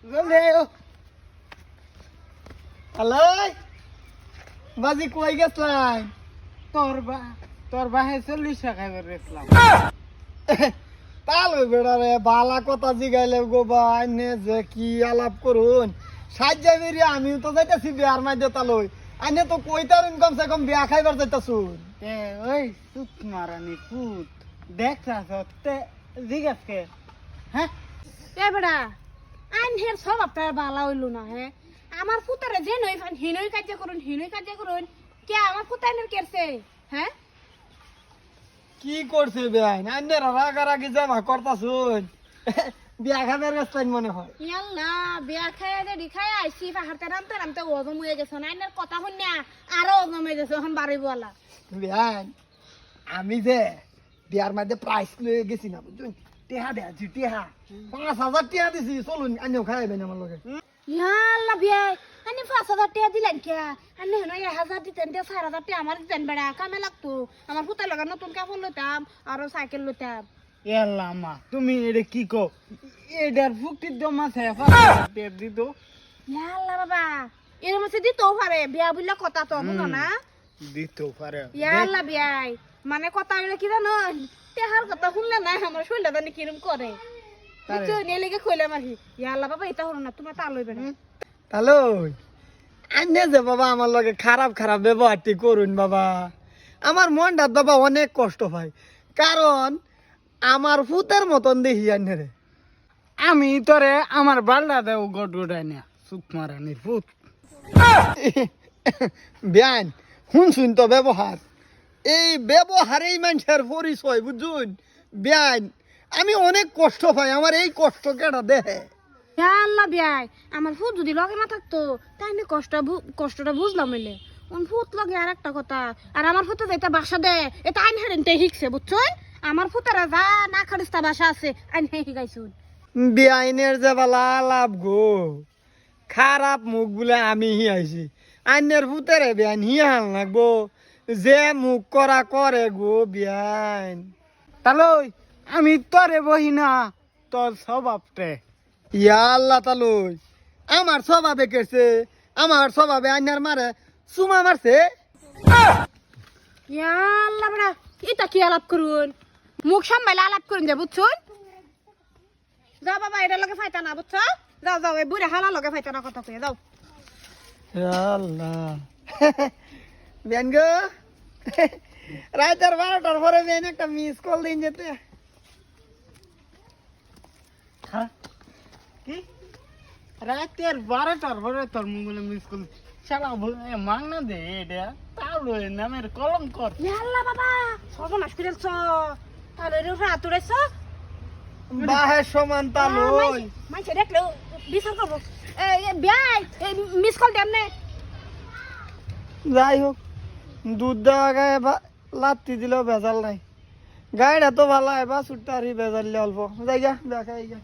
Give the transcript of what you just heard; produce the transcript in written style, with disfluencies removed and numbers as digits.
জলদি আয়ো। হ্যালো বাজি কই গেছলাই? তোর বাহে 40 টাকা বেরোছিলাম। তাল বেড়া রে বালা কথা জিগাইলে গো ভাই নে যে কি আলাপ করুন সাজ্জা বেরি আমি তো যাইতাছি বিয়ার মাঝে তালই আইনে তো কইতারুন কমসে কম বিয়া খাইবার যাইতাছুন। ওই সুত মারানি পুত দেখছাস তে জিজ্ঞাস কে? হ্যাঁ এ বেড়া আইন হের সব আপনার বালা হইল না হ্যাঁ আমার পুতারে যে নই ফান হিনই কাজ করুন কে আমার পুতাইনের কেরছে হ্যাঁ কি করছে বেআইন আইনে রাগারাগি যাবা করতাছুন বিয়া খাইবার গেছলাইন মনে হয়। ইয়াল্লা বিয়া খায় যে দিখায় আইছি পাহাড়তে নামতে ওজম হয়ে গেছে আইনের কথা শুনিয়া আরো ওজম হয়ে গেছে এখন বাড়িওয়ালা। বেআইন আমি যে বিয়ার মাঝে প্রাইস লয়ে গেছি না বুঝুন টেহা দেয়াছি টেহা 5,000 টেহা দিছি চলুন আইনেও খাইবেন আমার লগে। ইয়াল্লা বিয়া আনি 5,000 টাকা দিলেন কে আনি হেন 1,000 দিতেন দিয়ে 4,000 টাকা আমার দিতেন বেড়া কামে লাগতো আমার পুতার লগা নতুন কাপড় লইতাম আর সাইকেল লইতাম। এলা মা তুমি এটা কি কো? এটার ফুকটির জমা আছে 5 দিত। ইয়াল্লা বাবা এরম আছে দিতেও পারে বিয়া বুঝলে কথা তো বুঝো না দিত পারে। ইয়াল্লা বিয়াই মানে কথা হইলে কি জানো তেহার কথা শুনলে না আমার শরীরটা জানি কিরম করে বুঝছো নিয়ে লেগে কইলাম আর কি ইয়াল্লা বাবা এটা হলো না তোমার তা লইবে না হ্যালো আইনে যে বাবা আমার লগে খারাপ খারাপ ব্যবহারটি করুন বাবা আমার মনটা বাবা অনেক কষ্ট পায় কারণ আমার ফুতের মতন দেখি আইনে রে। আমি তোরে আমার বাল্লা দেও গট গটাই না সুত মারানি পুত। বেআইন শুনছুন তো ব্যবহার এই ব্যবহারেই মানুষের পরিচয় বুঝুন বেআইন আমি অনেক কষ্ট পাই আমার এই কষ্ট কেটা দেহে। ইয়াল্লা বিয়াই আমার ফুট যদি লগে না থাকতো তাই আমি কষ্টটা বুঝলাম হইলে ফুট লগে আর একটা কথা আর আমার ফুটে যেটা বাসা দেয় এটা আইন হেরেনতে শিখছে বুঝছো আমার ফুটারা যা না খারিস্তা বাসা আছে আইন হে শিখাইছুন। বেআইনের যে বালা লাভ গো খারাপ মুখ বলে আমি হিয়াইছি আইনের ফুতেরে বেআইন হিয়াল লাগবো যে মুখ করা করে গো বেআইন। তাহলে আমি তোরে বহি না তোর স্বভাবটে। ইয়া আল্লাহ তালুই আমার স্বভাবে কেছে আমার স্বভাবে আইনার মারে চুমা মারছে। ইয়াল্লা বড়া এটা কি আলাপ করুন মুখ সামলাইলে আলাপ করুন যে বুঝছুন যাও বাবা এটা লগে ফাইতা না বুঝছো যাও এই বুড়ে হালা লগে ফাইতা না কথা কইয়া যাও। ইয়া আল্লাহ বেন গো রাতের 12টার পরে বেন একটা মিস কল দিন যেতে। কি রাতের 12টার পরে তোর মোবাইলে মিস কল শালা মাং না দে এটা তাহলে নামের কলঙ্ক। ইয়াল্লা বাবা সর্বনাশ করেছ তাহলে রাত উড়াইছ বাহে সমান তালুই মাইছে দেখলো বিচার করবো বিয়াই মিস কল দেন নে যাই হোক দুধ দেওয়া গায়ে লাত্তি দিলেও ভেজাল নাই গাড়িটা তো ভালো হয় বা সুট্টারি ভেজাল অল্প যাই গা দেখাই গা।